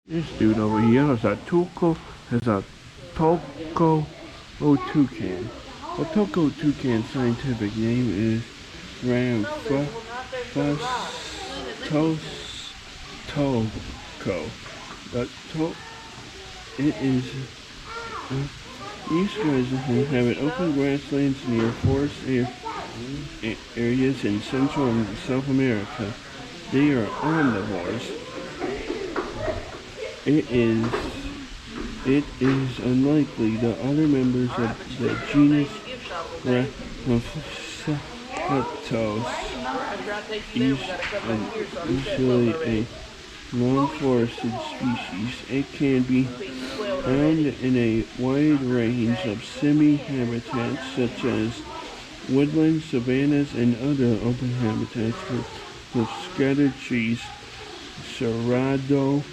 This dude over here is a toco, is a toco toucan. A toco toucan scientific name is Rainforest toco. The to it is these guys inhabit open grasslands near forest areas in Central and South America. They are omnivores. It is unlikely the other members of the genus Rainforest is usually a non-forested species. It can be found in a wide range of semi-habitats such as woodlands, savannas, and other open habitats with scattered trees. Cerrado